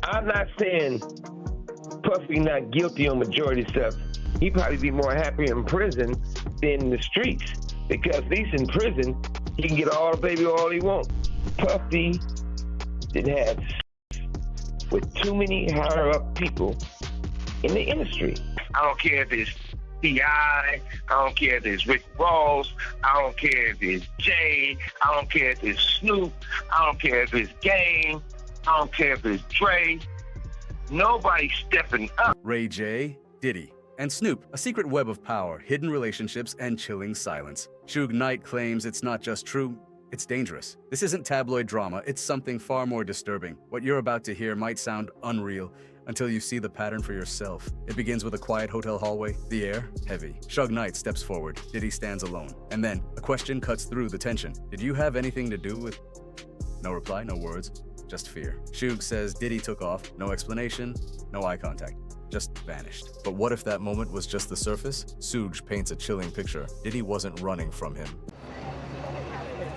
I'm not saying Puffy not guilty on majority stuff. He'd probably be more happy in prison than in the streets, because at least in prison, he can get all the baby all he wants. Puffy did have with too many higher-up people in the industry. I don't care if it's T.I., I don't care if it's Rick Ross, I don't care if it's Jay, I don't care if it's Snoop, I don't care if it's Game, I don't care if it's Dre. Nobody's stepping up. Ray J, Diddy, and Snoop, a secret web of power, hidden relationships, and chilling silence. Suge Knight claims it's not just true, it's dangerous. This isn't tabloid drama, it's something far more disturbing. What you're about to hear might sound unreal until you see the pattern for yourself. It begins with a quiet hotel hallway, the air heavy. Suge Knight steps forward, Diddy stands alone. And then, a question cuts through the tension. Did you have anything to do with... No reply, no words, just fear. Suge says Diddy took off, no explanation, no eye contact. Just vanished. But what if that moment was just the surface? Suge paints a chilling picture. Diddy wasn't running from him.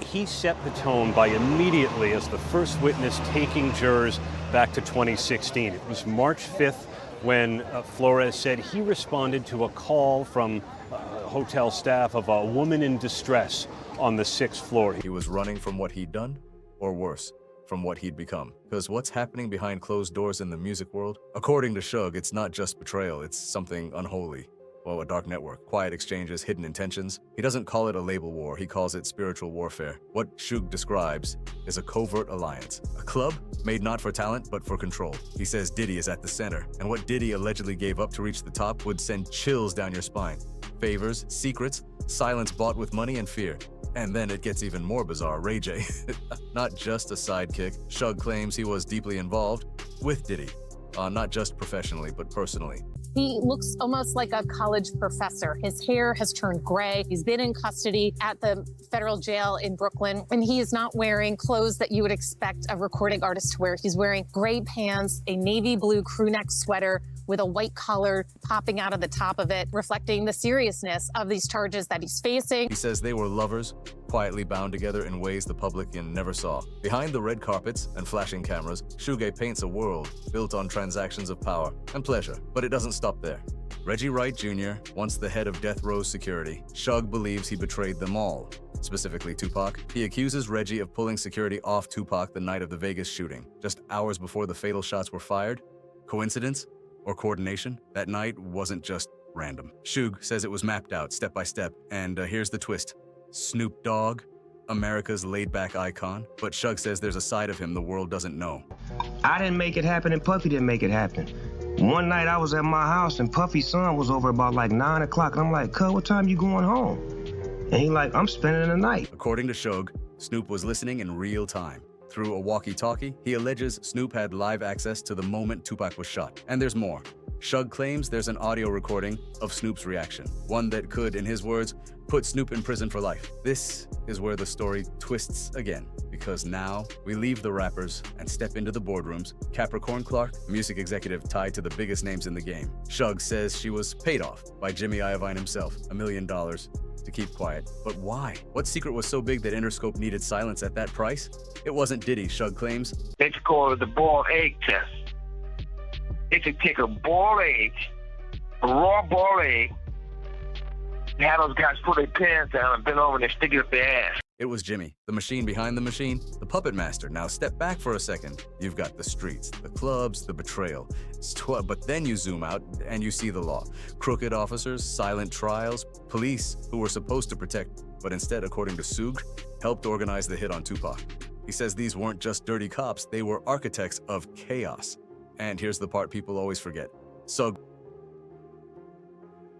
He set the tone by immediately, as the first witness, taking jurors back to 2016. It was March 5th when Flores said he responded to a call from hotel staff of a woman in distress on the 6th floor. He was running from what he'd done, or worse, from what he'd become. Because what's happening behind closed doors in the music world? According to Suge, it's not just betrayal, it's something unholy. Well, a dark network, quiet exchanges, hidden intentions. He doesn't call it a label war, he calls it spiritual warfare. What Suge describes is a covert alliance. A club made not for talent, but for control. He says Diddy is at the center, and what Diddy allegedly gave up to reach the top would send chills down your spine. Favors, secrets, silence bought with money and fear. And then it gets even more bizarre. Ray J, not just a sidekick. Suge claims he was deeply involved with Diddy, not just professionally, but personally. He looks almost like a college professor. His hair has turned gray. He's been in custody at the federal jail in Brooklyn, and he is not wearing clothes that you would expect a recording artist to wear. He's wearing gray pants, a navy blue crew neck sweater with a white collar popping out of the top of it, reflecting the seriousness of these charges that he's facing. He says they were lovers, quietly bound together in ways the public never saw. Behind the red carpets and flashing cameras, Suge paints a world built on transactions of power and pleasure. But it doesn't stop there. Reggie Wright Jr., once the head of death row security, Suge believes he betrayed them all, specifically Tupac. He accuses Reggie of pulling security off Tupac the night of the Vegas shooting, just hours before the fatal shots were fired. Coincidence? Or coordination? That night wasn't just random. Suge says it was mapped out step by step, and here's the twist. Snoop Dogg, America's laid-back icon, but Suge says there's a side of him the world doesn't know. I didn't make it happen and Puffy didn't make it happen. One night I was at my house and Puffy's son was over about like 9 o'clock, and I'm like, "Cuz, what time you going home?" And he like, "I'm spending the night." According to Suge, Snoop was listening in real time. Through a walkie-talkie, he alleges Snoop had live access to the moment Tupac was shot. And there's more. Suge claims there's an audio recording of Snoop's reaction, one that could, in his words, put Snoop in prison for life. This is where the story twists again, because now we leave the rappers and step into the boardrooms. Capricorn Clark, music executive tied to the biggest names in the game. Suge says she was paid off by Jimmy Iovine himself, $1 million. To keep quiet. But why? What secret was so big that Interscope needed silence at that price? It wasn't Diddy, Suge claims. They call it the boiled egg test. They could take a boiled egg, a raw boiled egg, and have those guys put their pants down and bend over and stick it up their ass. It was Jimmy, the machine behind the machine, the puppet master. Now step back for a second. You've got the streets, the clubs, the betrayal. But then you zoom out and you see the law. Crooked officers, silent trials, police who were supposed to protect, but instead, according to Suge, helped organize the hit on Tupac. He says these weren't just dirty cops, they were architects of chaos. And here's the part people always forget. Suge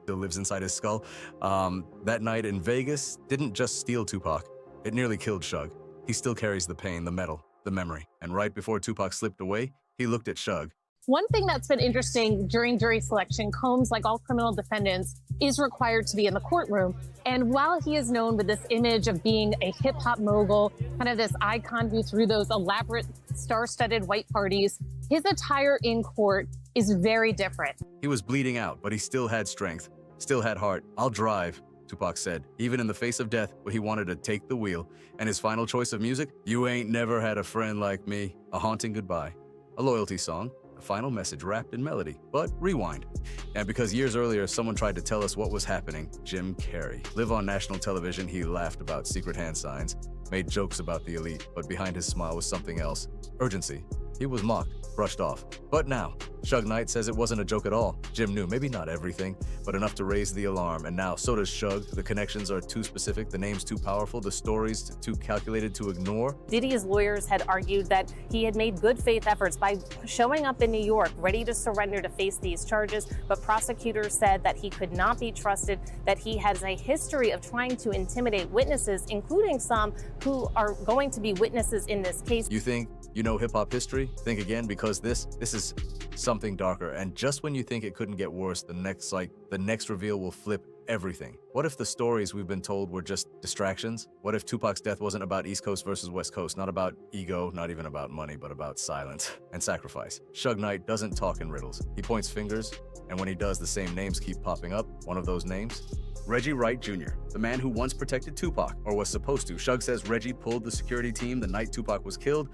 still lives inside his skull. That night in Vegas didn't just steal Tupac. It nearly killed Suge. He still carries the pain, the metal, the memory. And right before Tupac slipped away, he looked at Suge. One thing that's been interesting during jury selection, Combs, like all criminal defendants, is required to be in the courtroom. And while he is known with this image of being a hip-hop mogul, kind of this icon who threw those elaborate star-studded white parties, his attire in court is very different. He was bleeding out, but he still had strength, still had heart. "I'll drive," Tupac said. Even in the face of death, he wanted to take the wheel. And his final choice of music? "You ain't never had a friend like me." A haunting goodbye. a loyalty song, a final message wrapped in melody. But rewind. And because years earlier someone tried to tell us what was happening, Jim Carrey. Live on national television, he laughed about secret hand signs, made jokes about the elite, but behind his smile was something else. Urgency. He was mocked, brushed off. But now, Suge Knight says it wasn't a joke at all. Jim knew, maybe not everything, but enough to raise the alarm. And now, so does Suge. The connections are too specific, the name's too powerful, the story's too calculated to ignore. Diddy's lawyers had argued that he had made good faith efforts by showing up in New York, ready to surrender to face these charges, but prosecutors said that he could not be trusted, that he has a history of trying to intimidate witnesses, including some who are going to be witnesses in this case. You think you know hip-hop history? Think again, because this is something darker. And just when you think it couldn't get worse, the next reveal will flip everything. What if the stories we've been told were just distractions? What if Tupac's death wasn't about East Coast versus West Coast, not about ego, not even about money, but about silence and sacrifice? Suge Knight doesn't talk in riddles. He points fingers, and when he does, the same names keep popping up. One of those names? Reggie Wright Jr., the man who once protected Tupac, or was supposed to. Suge says Reggie pulled the security team the night Tupac was killed,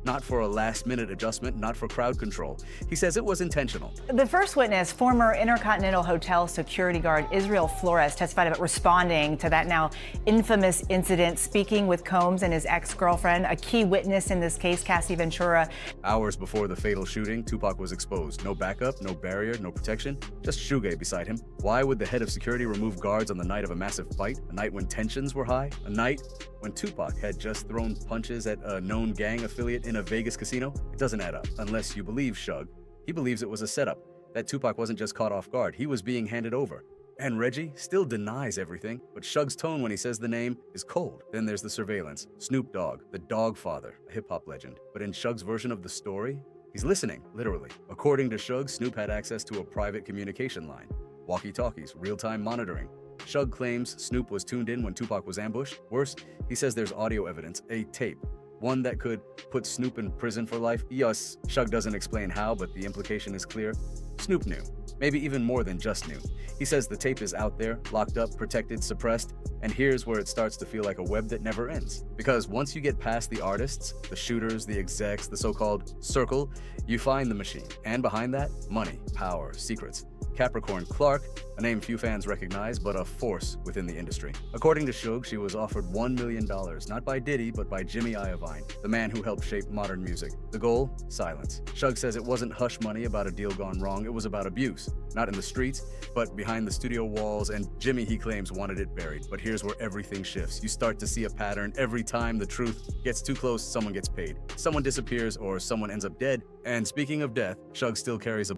not for a last-minute adjustment, not for crowd control. He says it was intentional. The first witness, former Intercontinental Hotel security guard Israel Flores, testified about responding to that now infamous incident, speaking with Combs and his ex-girlfriend, a key witness in this case, Cassie Ventura. Hours before the fatal shooting, Tupac was exposed. No backup, no barrier, no protection, just Suge beside him. Why would the head of security remove guards on the night of a massive fight? A night when tensions were high? A night when Tupac had just thrown punches at a known gang affiliate in a Vegas casino? It doesn't add up, unless you believe Suge. He believes it was a setup, that Tupac wasn't just caught off guard, he was being handed over. And Reggie still denies everything, but Suge's tone when he says the name is cold. Then there's the surveillance. Snoop Dogg, the Dogg father, a hip-hop legend. But in Suge's version of the story, he's listening, literally. According to Suge, Snoop had access to a private communication line. Walkie-talkies, real-time monitoring. Suge claims Snoop was tuned in when Tupac was ambushed. Worse, he says there's audio evidence, a tape. One that could put Snoop in prison for life. Yes, Suge doesn't explain how, but the implication is clear. Snoop knew. Maybe even more than just knew. He says the tape is out there, locked up, protected, suppressed, and here's where it starts to feel like a web that never ends. Because once you get past the artists, the shooters, the execs, the so-called circle, you find the machine. And behind that, money, power, secrets. Capricorn Clark, a name few fans recognize, but a force within the industry. According to Suge, she was offered $1 million, not by Diddy, but by Jimmy Iovine, the man who helped shape modern music. The goal? Silence. Suge says it wasn't hush money about a deal gone wrong, it was about abuse. Not in the streets, but behind the studio walls, and Jimmy, he claims, wanted it buried. But here's where everything shifts. You start to see a pattern. Every time the truth gets too close, someone gets paid. Someone disappears, or someone ends up dead. And speaking of death, Suge still carries a...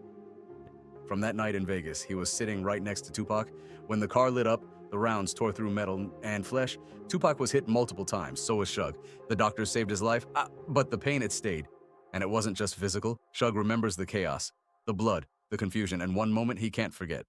From that night in Vegas, he was sitting right next to Tupac. When the car lit up, the rounds tore through metal and flesh. Tupac was hit multiple times, so was Suge. The doctors saved his life, but the pain, it stayed. And it wasn't just physical. Suge remembers the chaos, the blood, the confusion, and one moment he can't forget.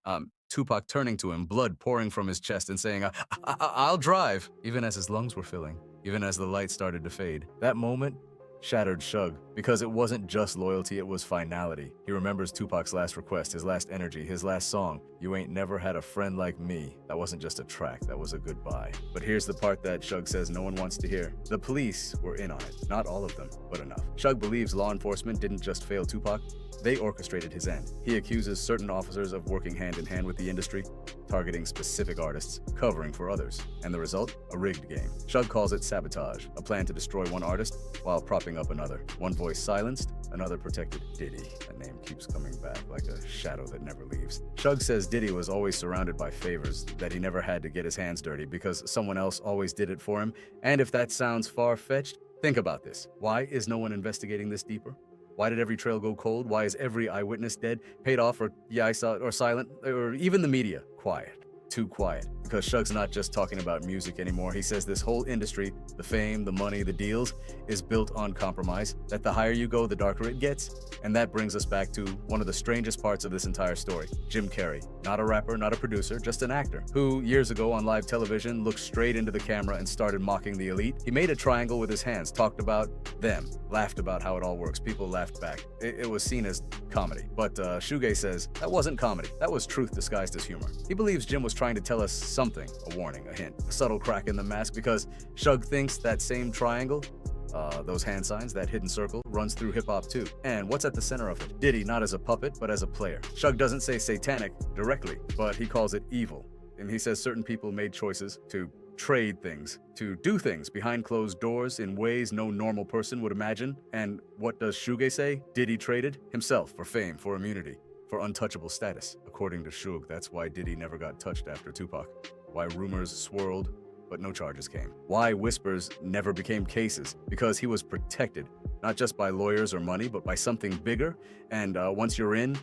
Tupac turning to him, blood pouring from his chest and saying, I'll drive, even as his lungs were filling, even as the light started to fade. That moment shattered Suge, because it wasn't just loyalty, it was finality. He remembers Tupac's last request, his last energy, his last song, "You Ain't Never Had a Friend Like Me." That wasn't just a track, that was a goodbye. But here's the part that Suge says no one wants to hear. The police were in on it. Not all of them, but enough. Suge believes law enforcement didn't just fail Tupac, they orchestrated his end. He accuses certain officers of working hand in hand with the industry, targeting specific artists, covering for others. And the result? A rigged game. Suge calls it sabotage, a plan to destroy one artist while propping up another. One voice silenced, another protected. Diddy. That name keeps coming back like a shadow that never leaves. Suge says Diddy was always surrounded by favors, that he never had to get his hands dirty because someone else always did it for him. And if that sounds far-fetched, think about this. Why is no one investigating this deeper? Why did every trail go cold? Why is every eyewitness dead, paid off, or yeah, I saw it, or silent, or even the media quiet? Too quiet. Because Suge's not just talking about music anymore. He says this whole industry, the fame, the money, the deals, is built on compromise, that the higher you go, the darker it gets. And that brings us back to one of the strangest parts of this entire story. Jim Carrey, not a rapper, not a producer, just an actor, who years ago on live television looked straight into the camera and started mocking the elite. He made a triangle with his hands, talked about them, laughed about how it all works. People laughed back. It was seen as comedy. But Suge says that wasn't comedy. That was truth disguised as humor. He believes Jim was trying to tell us something, a warning, a hint, a subtle crack in the mask, because Suge thinks that same triangle, Those hand signs, that hidden circle, runs through hip-hop too. And what's at the center of it? Diddy not as a puppet, but as a player. Suge doesn't say satanic directly, but he calls it evil. And he says certain people made choices to trade things, to do things behind closed doors in ways no normal person would imagine. And what does Suge say? Diddy traded himself for fame, for immunity, for untouchable status. According to Suge, that's why Diddy never got touched after Tupac. Why rumors swirled, but no charges came. Why whispers never became cases? Because he was protected, not just by lawyers or money, but by something bigger. And once you're in,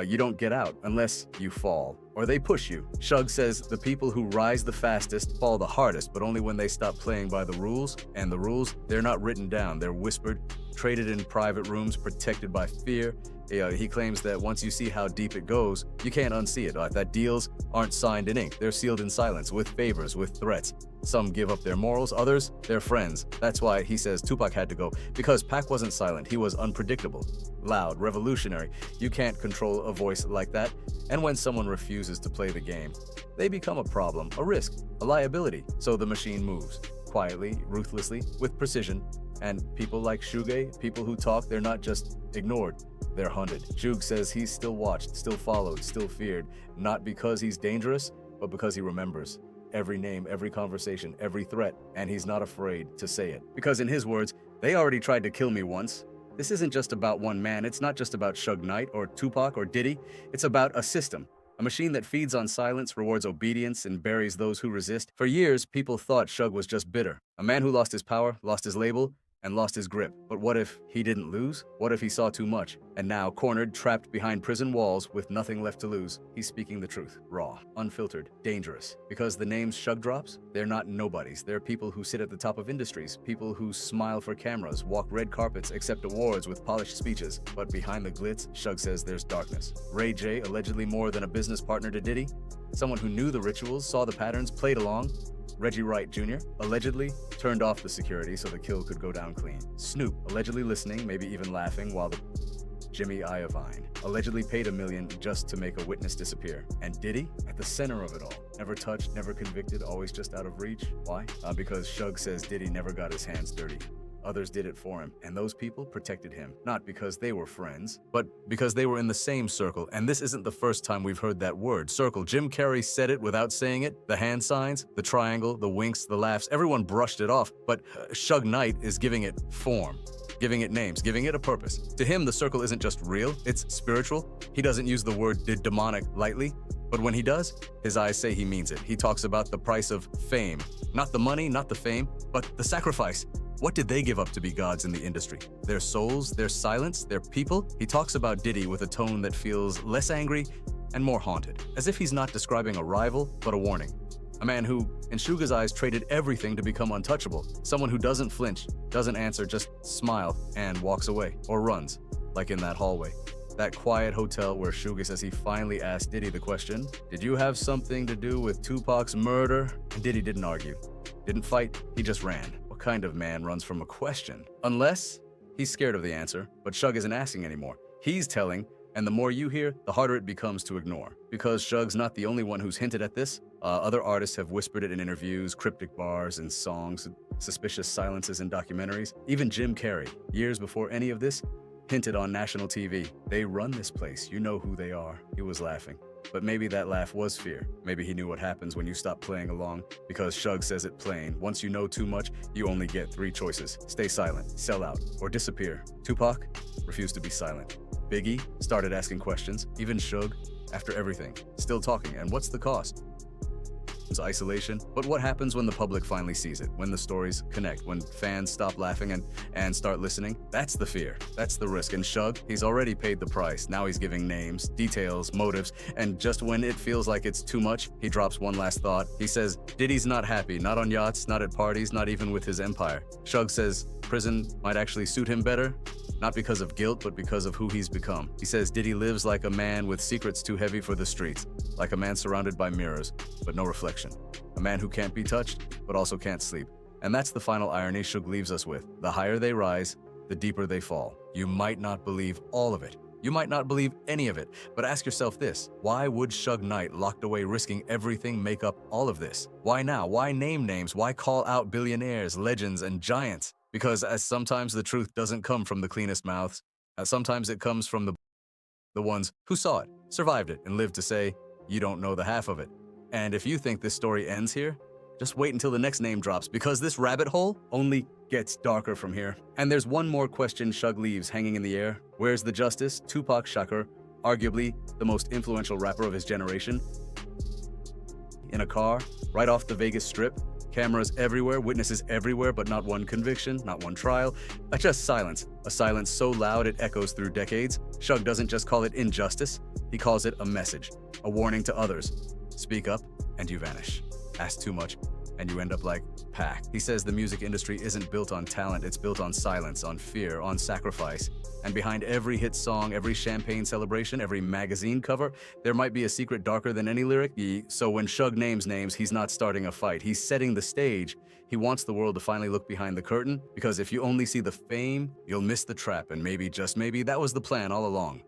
you don't get out unless you fall, or they push you. Suge says the people who rise the fastest fall the hardest, but only when they stop playing by the rules. And the rules, they're not written down, they're whispered, traded in private rooms, protected by fear. He claims that once you see how deep it goes, you can't unsee it. That deals aren't signed in ink, they're sealed in silence, with favors, with threats. Some give up their morals, others, their friends. That's why he says Tupac had to go, because Pac wasn't silent, he was unpredictable, loud, revolutionary. You can't control a voice like that. And when someone refuses to play the game, they become a problem, a risk, a liability. So the machine moves, quietly, ruthlessly, with precision. And people like Suge, people who talk, they're not just ignored, they're hunted. Suge says he's still watched, still followed, still feared, not because he's dangerous, but because he remembers every name, every conversation, every threat, and he's not afraid to say it. Because in his words, they already tried to kill me once. This isn't just about one man, it's not just about Suge Knight or Tupac or Diddy, it's about a system. A machine that feeds on silence, rewards obedience, and buries those who resist. For years, people thought Suge was just bitter. A man who lost his power, lost his label, and lost his grip. But what if he didn't lose? What if he saw too much? And now, cornered, trapped behind prison walls with nothing left to lose, he's speaking the truth. Raw, unfiltered, dangerous. Because the names Suge drops, they're not nobodies. They're people who sit at the top of industries, people who smile for cameras, walk red carpets, accept awards with polished speeches. But behind the glitz, Suge says there's darkness. Ray J, allegedly more than a business partner to Diddy, someone who knew the rituals, saw the patterns, played along. Reggie Wright Jr. allegedly turned off the security so the kill could go down clean. Snoop allegedly listening, maybe even laughing, while the Jimmy Iovine allegedly paid $1 million just to make a witness disappear. And Diddy, at the center of it all. Never touched, never convicted, always just out of reach. Why? Because Suge says Diddy never got his hands dirty. Others did it for him, and those people protected him, not because they were friends, but because they were in the same circle. And this isn't the first time we've heard that word, circle. Jim Carrey said it without saying it. The hand signs, the triangle, the winks, the laughs, everyone brushed it off, but Suge Knight is giving it form, giving it names, giving it a purpose. To him, the circle isn't just real, it's spiritual. He doesn't use the word demonic lightly, but when he does, his eyes say he means it. He talks about the price of fame, not the money, not the fame, but the sacrifice. What did they give up to be gods in the industry? Their souls, their silence, their people? He talks about Diddy with a tone that feels less angry and more haunted, as if he's not describing a rival, but a warning. A man who, in Suge's eyes, traded everything to become untouchable. Someone who doesn't flinch, doesn't answer, just smile and walks away, or runs, like in that hallway. That quiet hotel where Suge says he finally asked Diddy the question, "Did you have something to do with Tupac's murder?" And Diddy didn't argue, didn't fight, he just ran. What kind of man runs from a question? Unless he's scared of the answer, but Suge isn't asking anymore. He's telling, and the more you hear, the harder it becomes to ignore. Because Suge's not the only one who's hinted at this. Other artists have whispered it in interviews, cryptic bars and songs, suspicious silences in documentaries. Even Jim Carrey, years before any of this, hinted on national TV. They run this place, you know who they are. He was laughing. But maybe that laugh was fear. Maybe he knew what happens when you stop playing along, because Suge says it plain. Once you know too much, you only get 3 choices. Stay silent, sell out, or disappear. Tupac refused to be silent. Biggie started asking questions. Even Suge, after everything, still talking. And what's the cost? Isolation. But what happens when the public finally sees it? When the stories connect? When fans stop laughing and start listening? That's the fear. That's the risk. And Suge, he's already paid the price. Now he's giving names, details, motives, and just when it feels like it's too much, he drops one last thought. He says, Diddy's not happy, not on yachts, not at parties, not even with his empire. Suge says prison might actually suit him better, not because of guilt, but because of who he's become. He says Diddy lives like a man with secrets too heavy for the streets, like a man surrounded by mirrors, but no reflection. A man who can't be touched, but also can't sleep. And that's the final irony Suge leaves us with. The higher they rise, the deeper they fall. You might not believe all of it. You might not believe any of it, but ask yourself this. Why would Suge Knight, locked away, risking everything, make up all of this? Why now? Why name names? Why call out billionaires, legends, and giants? Because as sometimes the truth doesn't come from the cleanest mouths, as sometimes it comes from the ones who saw it, survived it, and lived to say, you don't know the half of it. And if you think this story ends here, just wait until the next name drops, because this rabbit hole only gets darker from here. And there's one more question Suge leaves hanging in the air. Where's the justice? Tupac Shakur, arguably the most influential rapper of his generation, in a car, right off the Vegas Strip, cameras everywhere, witnesses everywhere, but not one conviction, not one trial, just silence. A silence so loud it echoes through decades. Suge doesn't just call it injustice, he calls it a message, a warning to others. Speak up and you vanish. Ask too much and you end up like Pac. He says the music industry isn't built on talent, it's built on silence, on fear, on sacrifice. And behind every hit song, every champagne celebration, every magazine cover, there might be a secret darker than any lyric. So when Suge names names, he's not starting a fight. He's setting the stage. He wants the world to finally look behind the curtain, because if you only see the fame, you'll miss the trap, and maybe, just maybe, that was the plan all along.